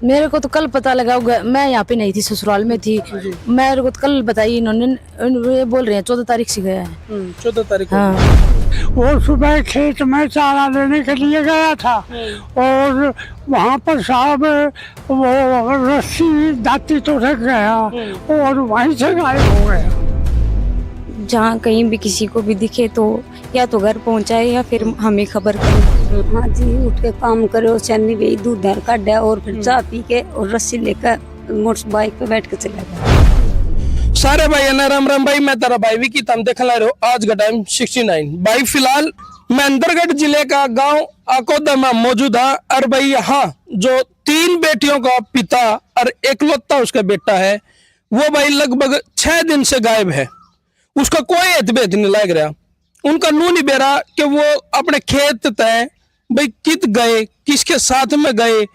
मेरे को तो कल पता लगा, मैं यहाँ पे नहीं थी, ससुराल में थी। मेरे को तो कल बताई इन्होंने, ये बोल रहे हैं 14 तारीख से गया है। 14 तारीख को। हाँ। वो सुबह खेत में चारा लेने के लिए गया था और वहाँ पर साहब वो रस्सी दाती तो रख गया और वहीं से गायब हो गया। जहाँ कहीं भी किसी को भी दिखे तो या तो घर पहुँचाए या फिर हमें खबर करे। हाँ जी, उठ के काम करे, चन्नी भी दूध धर काटा और फिर चाय पी के और रस्सी लेकर मोटर बाइक पे बैठ के चला गया। सारे भाई ना राम राम भाई, मैं तेरा भाई विकी, तुम देख ला रहे हो आज का टाइम 69 भाई। फिलहाल महेंद्रगढ़ जिले का गांव अकोदा में मौजूद है। और भाई यहाँ जो 3 बेटियों का पिता और एकलौता उसका बेटा है, वो भाई लगभग 6 दिन से गायब है। उसका कोई एतबेत नहीं लग रहा, उनका नू नहीं बेरा कि वो अपने खेत तय भाई कित गए, किसके साथ में गए,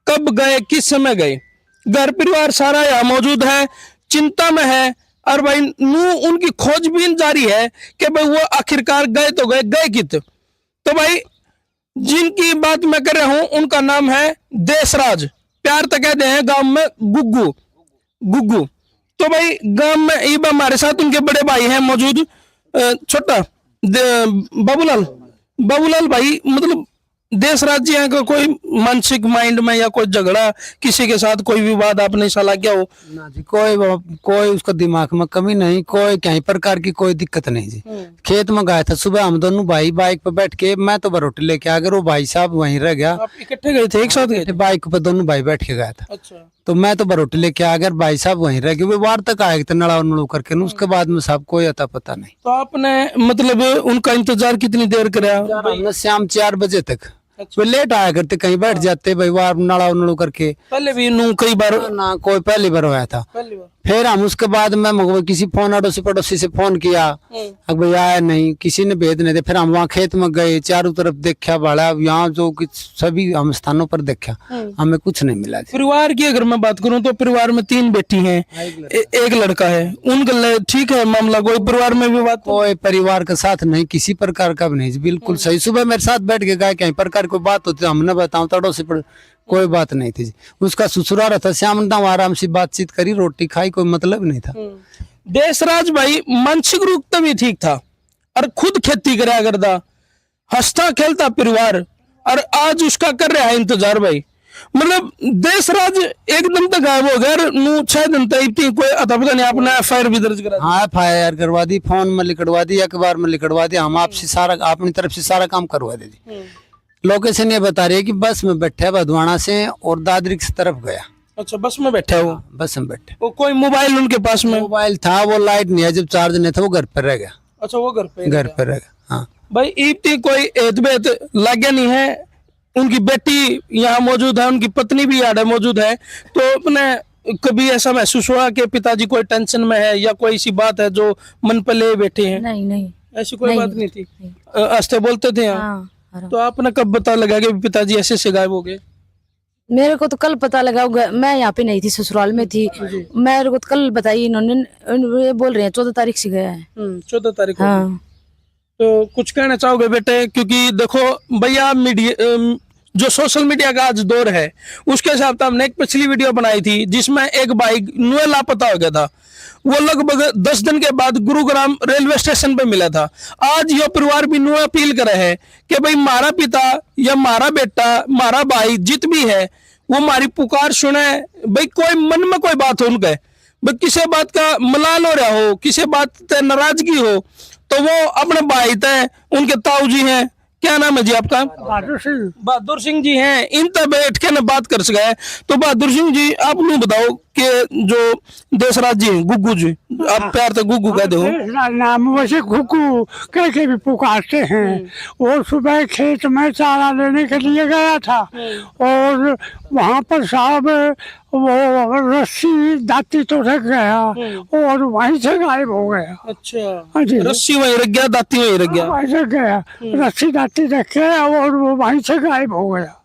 कब गए, किस समय गए। घर परिवार सारा यहाँ मौजूद है, चिंता में है। और भाई नू उनकी खोजबीन जारी है कि भाई वो आखिरकार गए तो गए कित। तो भाई जिनकी बात मैं कर रहा हूं उनका नाम है देशराज, प्यार तो कहते हैं गांव में गुग्गू। तो भाई गांव में ये हमारे साथ उनके बड़े भाई हैं मौजूद, छोटा बाबूलाल भाई। मतलब देशराज जी का कोई मानसिक माइंड में या कोई झगड़ा, किसी के साथ कोई विवाद आपने सलाह क्या हो ना जी? कोई उसका दिमाग में कमी नहीं, कोई कहीं प्रकार की कोई दिक्कत नहीं जी। खेत में गया था सुबह, हम दोनों भाई बाइक पे बैठ के, मैं तो रोटी लेके आ गया, वो भाई साहब वहीं रह गया। आप इकट्ठे गए थे, एक साथ गए थे? बाइक पे दोनों भाई बैठ के गया था। अच्छा। तो मैं तो रोटी लेके आ गया, भाई साहब वहीं रह गए। वो वार तक आए थे नड़ा नड़ू करके, उसके बाद में साहब कोई अता पता नहीं। तो आपने मतलब उनका इंतजार कितनी देर कराया? शाम 4 बजे तक। वो लेट आया करते, कहीं बैठ जाते भाई वार नड़ा नड़ू करके। पहले भी नू कई बार ना कोई पहली बार आया था। फिर हम उसके बाद में किसी फोन अड़ोसी पड़ोसी से फोन किया, अब भाई आया नहीं, किसी ने भेद नहीं दे। फिर हम वहाँ खेत में गए, चारों तरफ देखा बड़ा, यहाँ जो सभी हम स्थानों पर देखा, हमें कुछ नहीं मिला। परिवार की अगर मैं बात करूं तो परिवार में 3 बेटी हैं, एक लड़का है। उनका ठीक है मामला, कोई परिवार में विवाद? कोई परिवार के साथ नहीं, किसी प्रकार का भी नहीं, बिल्कुल सही। सुबह मेरे साथ बैठ के गए, कहीं प्रकार कोई बात होती हमने बताऊं तड़ो से कोई बात नहीं थी। उसका ससुराल था, श्याम आराम से बातचीत करी, रोटी खाई, कोई मतलब नहीं था। देशराज भाई मानसिक रूप से भी ठीक था और खुद खेती करा करता, हंसता खेलता परिवार, और आज उसका कर रहा है इंतजार भाई। मतलब देशराज एकदम तक गायब हो गया। 6 दिन तक कोई अता पता नहीं। आपने FIR भी दर्ज करा? हाँ, FIR करवा दी, फोन में लिखवा दी, अखबार में लिखवा दी। हम आपसे सारा अपनी तरफ से सारा काम करवा दे दी। लोकेशन ये बता रही है कि बस में बैठे है भदवाना से और दादरी की तरफ गया। अच्छा, बस में बैठा है वो? बस में बैठे। वो कोई मोबाइल उनके पास में? मोबाइल था, वो लाइट नहीं है, जब चार्ज नहीं था वो घर पर रह गया। अच्छा, वो घर पे रह गया। हाँ भाई, इतनी कोई एतबेत लाग्या नहीं है। उनकी बेटी यहाँ मौजूद है, उनकी पत्नी भी यहाँ मौजूद है। तो अपने कभी ऐसा महसूस हुआ कि पिताजी कोई टेंशन में है या कोई ऐसी बात है जो मन पर ले बैठे हैं? नहीं, ऐसी कोई बात नहीं थी। हंसते बोलते थे यहाँ? तो आपने कब पता लगा कि पिताजी ऐसे गायब हो गए? मेरे को तो कल पता लगा, मैं यहाँ पे नहीं थी, ससुराल में थी। मेरे को तो कल बताई इन्होंने, ये बोल रहे हैं 14 तारीख से गया है। 14 तारीख को। हाँ। तो कुछ कहना चाहोगे बेटे? क्योंकि देखो भैया, मीडिया जो सोशल मीडिया का आज दौर है, उसके हिसाब से हमने एक पिछली वीडियो बनाई थी जिसमें एक भाई नुए लापता हो गया था। वो लगभग 10 दिन के बाद गुरुग्राम रेलवे स्टेशन पे मिला था। आज यह परिवार भी नुए अपील करे है कि भाई मारा पिता या मारा बेटा, मारा भाई जित भी है, वो हमारी पुकार सुने। भाई कोई मन में कोई बात हो उनके, भाई किसी बात का मलाल हो रहा हो, किसी बात से नाराजगी हो, तो वो अपने भाई तय, उनके ताऊ जी हैं, क्या नाम है जी आपका? बहादुर सिंह जी हैं। इन तक बैठ के ना बात कर सके। तो बहादुर सिंह जी, आप नहीं बताओ कि जो देशराज जी गुग्गू जी, आप प्यार से गुग्गू कहते हो? नाम वैसे गुग्गू कह के भी पुकारते हैं। वो सुबह खेत में चारा लेने के लिए गया था और वहाँ पर साहब वो रस्सी दाती तो रख गया और वहीं से गायब हो गया। अच्छा, रस्सी वहीं रख गया, दाती वहीं रख गया? वहीं से गया, रस्सी दाती रख के और वो वहीं से गायब हो गया।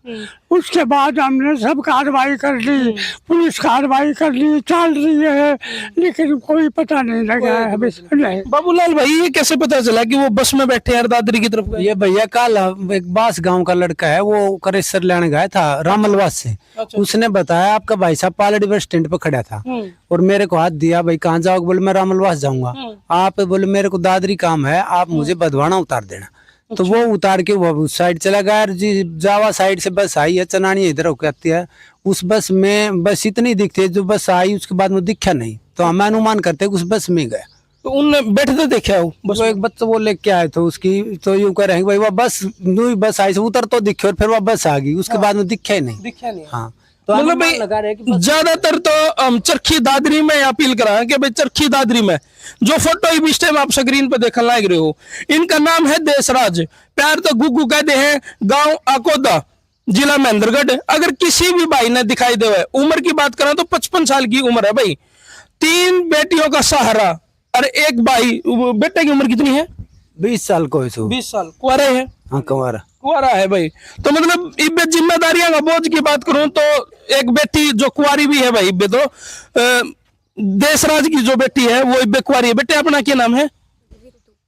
उसके बाद हमने सब कार्रवाई कर ली, पुलिस कार्रवाई कर ली, चल रही है, लेकिन कोई पता नहीं लगा है अभी नहीं। बाबूलाल भाई ये कैसे पता चला कि वो बस में बैठे हैं दादरी की तरफ गए? ये भैया कल एक बास गांव का लड़का है, वो करेसर लेने गया था रामलवास से। उसने बताया आपका भाई साहब पालड़ी बस स्टैंड पे खड़ा था और मेरे को हाथ दिया, भाई कहाँ जाओगे? बोले मैं रामलवास जाऊंगा। आप बोले मेरे को दादरी काम है, आप मुझे बधवाना उतार देना। तो वो उतार के वो उस साइड चला गया। जी जावा साइड से बस आई है, चनानी इधर होकर आती है। उस बस में बस इतनी दिखती है, जो बस आई उसके बाद में दिखा नहीं, तो हम अनुमान करते हैं कि उस बस में गया। तो उनने बैठते देखा हो बस? वो एक बच्चा वो लेके आए थे उसकी, तो यूं कह रहे हैं भाई वो बस आई से उतर तो दिखे और फिर वो बस आ गई, उसके बाद में दिखा ही नहीं। दिखा नहीं। हाँ तो मतलब भाई ज्यादातर तो हम चरखी दादरी में अपील करा कि भाई चरखी दादरी में जो फोटो इस टाइम आप स्क्रीन पे देखने लग रहे हो, इनका नाम है देशराज, प्यार तो गुग्गू कहते हैं, गांव आकोदा, जिला महेंद्रगढ़। अगर किसी भी भाई ने दिखाई दे, उम्र की बात करें तो 55 साल की उम्र है भाई, 3 बेटियों का सहारा और एक भाई। बेटे की उम्र कितनी है? 20 साल को 20 साल। कुंवारे है? हाँ कुंवारा है भाई। तो मतलब इब्बे जिम्मेदारियां का बोझ की बात करूं तो एक बेटी जो कुंवारी भी है भाई, इब्बे तो देशराज की जो बेटी है वो इब्बे कुंवारी है। बेटे अपना क्या नाम है?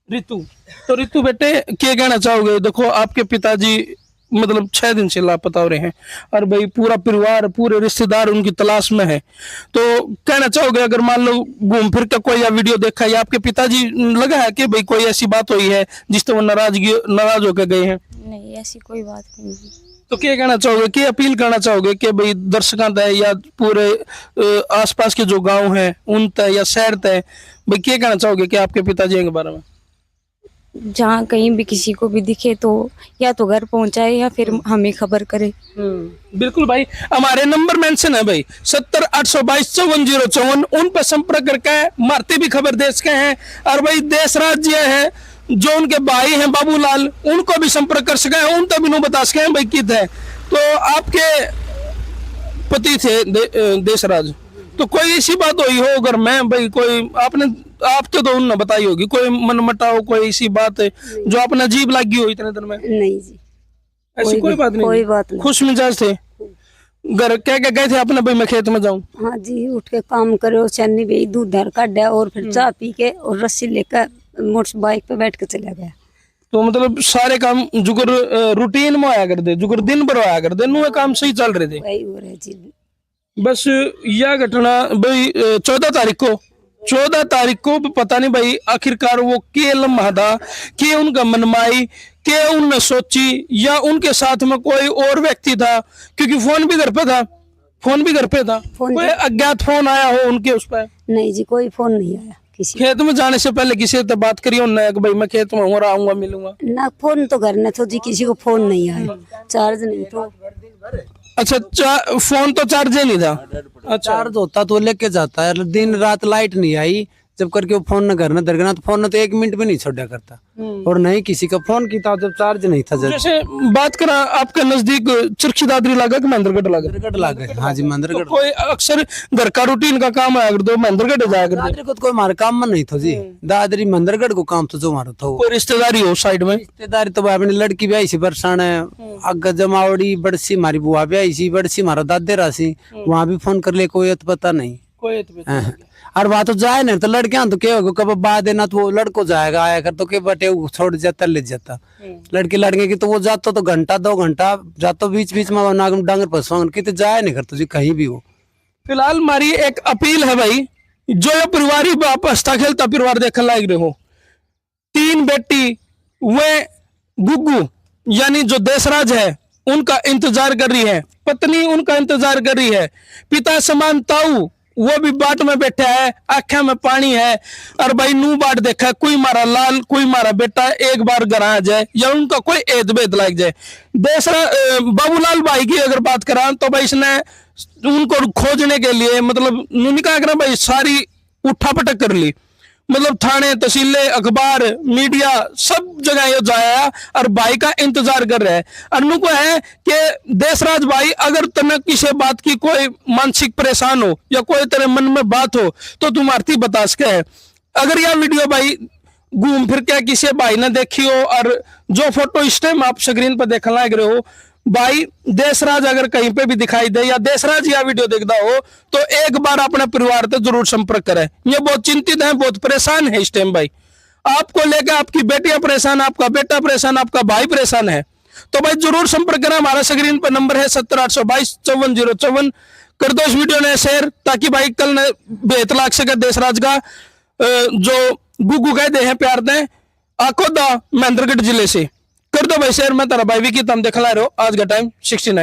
रितु। तो रितु बेटे क्या कहना चाहोगे? देखो आपके पिताजी मतलब 6 दिन से लापता हो रहे हैं और भाई पूरा परिवार पूरे रिश्तेदार उनकी तलाश में है, तो कहना चाहोगे अगर मान लो घूम फिर कर कोई या वीडियो देखा या आपके पिताजी लगा है कि भाई कोई ऐसी बात हुई है जिससे वो नाराज होकर गए हैं? नहीं, ऐसी कोई बात नहीं। तो क्या कहना चाहोगे, क्या अपील करना चाहोगे कि भाई दर्शकों तय या पूरे आसपास के जो गांव हैं उन तय या शहर तय, भाई क्या कहना चाहोगे कि आपके पिताजी के बारे में? जहाँ कहीं भी किसी को भी दिखे तो या तो घर पहुंचाए या फिर हमें खबर करे। बिल्कुल भाई, हमारे नंबर मेंशन है भाई 70-822-5454, उन पर संपर्क करके मारते भी खबर दे सके हैं। और भाई देशराज जी है जो उनके भाई हैं बाबूलाल, उनको भी संपर्क कर सके हैं, उन तक भी बता सके हैं भाई कित है। तो आपके पति थे देशराज, तो कोई ऐसी बात हुई हो अगर मैं भाई कोई आपने आप तो उन्होंने बताई होगी, कोई मन मटाओ कोई ऐसी बात है जो आपने अजीब लगी हो इतने दिन में? नहीं जी, ऐसी कोई बात नहीं? कोई बात नहीं। खुश मिजाज थे? घर कह के गए थे अपने भाई मैं खेत में जाऊं? हाँ जी, उठ के काम करो, चन्नी भाई दूध धर काटा और फिर चाय पी के और रस्सी लेकर मोटर बाइक पे बैठ के चला गया। तो मतलब सारे काम जुगर रूटीन में आया करते, जुगर दिन भर आया करते, नुए काम सही चल रहे थे? वही हो रहा है जी। बस यह घटना भाई 14 तारीख को पता नहीं भाई आखिरकार वो के लम्हा था, के उनका मनमाई, के उनने सोची या उनके साथ में कोई और व्यक्ति था, क्योंकि फोन भी घर पे था। कोई अज्ञात फोन आया हो उनके उस पर? नहीं जी, कोई फोन नहीं आया किसी। खेत में जाने से पहले किसी से बात करी उन्होंने कि भाई मैं खेत में हूँ, आऊंगा मिलूंगा? ना फोन तो घर में तो जी किसी को फोन नहीं आया, चार्ज नहीं तो। अच्छा फोन तो चार्ज ही नहीं था? अच्छा, चार्ज होता तो लेके जाता है, दिन रात लाइट नहीं आई जब करके वो फोन न करना दरगना, तो फोन न तो 1 मिनट भी नहीं छोड़ा करता और नहीं किसी का फोन की था जब चार्ज नहीं था। जब जैसे बात करा आपके नजदीक चरखी दादरी लागा कि महेंद्रगढ़ लागा? हाँ जी महेंद्रगढ़। तो कोई अक्सर घर का रूटीन का काम आया करते महेंद्रगढ़ जाया करते? दादरी को तो कोई हमारा काम में नहीं था जी, दादरी महेंद्रगढ़ को काम तो जो हमारा था। कोई रिश्तेदारी हो साइड में? रिश्तेदारी तो अपनी लड़की भी आई सी परेशान है, अग जमावड़ी बड़सी हमारी बुआ भी आई सी, बड़सी हमारा दादे रासी, वहाँ भी फोन कर ले कोई पता नहीं। और बात तो जाए नहीं तो लड़कियां तो क्या होगा कब बाद देना, तो वो लड़को जाएगा आया कर तो के बटे छोड़ जाता ले जाता। लड़के की तो वो जाता तो घंटा 2 घंटा जाता, बीच में नागम डांगर पसवा कितने जाए नहीं करते जी कहीं भी हो। फिलहाल हमारी एक अपील है भाई, जो ये परिवार वापस खेलता परिवार देखने लायक रहे हो, 3 बेटी वे गुग्गू यानी जो देशराज है उनका इंतजार कर रही है, पत्नी उनका इंतजार कर रही है, पिता समान ताऊ वो भी बाट में बैठा है, आंखें में पानी है और भाई नू बाट देखा कोई मारा लाल कोई मारा बेटा एक बार घर आ जाए या उनका कोई एद बेद लग जाए। दूसरा बाबूलाल भाई की अगर बात करा तो भाई इसने उनको खोजने के लिए मतलब निकाह करा भाई सारी उठापटक कर ली, मतलब थाने तहसीलें अखबार मीडिया सब जगह ये जाया और भाई का इंतजार कर रहे हैं। अनु को है कि देशराज भाई अगर तुम्हें किसी बात की कोई मानसिक परेशान हो या कोई तेरे मन में बात हो तो तुम आरती बता सके है। अगर यह वीडियो भाई घूम फिर के किसी भाई ने देखी हो और जो फोटो इस टाइम आप स्क्रीन पर देखने लग रहे हो, भाई देशराज अगर कहीं पे भी दिखाई दे या देशराज या वीडियो देखता हो तो एक बार अपने परिवार से जरूर संपर्क करें। ये बहुत चिंतित है, बहुत परेशान है इस टाइम भाई। आपको लेकर आपकी बेटियां परेशान, आपका बेटा परेशान, आपका भाई परेशान है। तो भाई जरूर संपर्क करें। हमारा स्क्रीन पर नंबर है 70 822 54 054। कर दो इस वीडियो ने शेयर, ताकि भाई कल बेहतर लाग सके देशराज का जो गुगू कहते हैं प्यार दें आकोदा महेंद्रगढ़ जिले से। कर दो भाई शेयर। मैं तारा भाई विकी, तुम देख ला रहे हो आज का टाइम 69।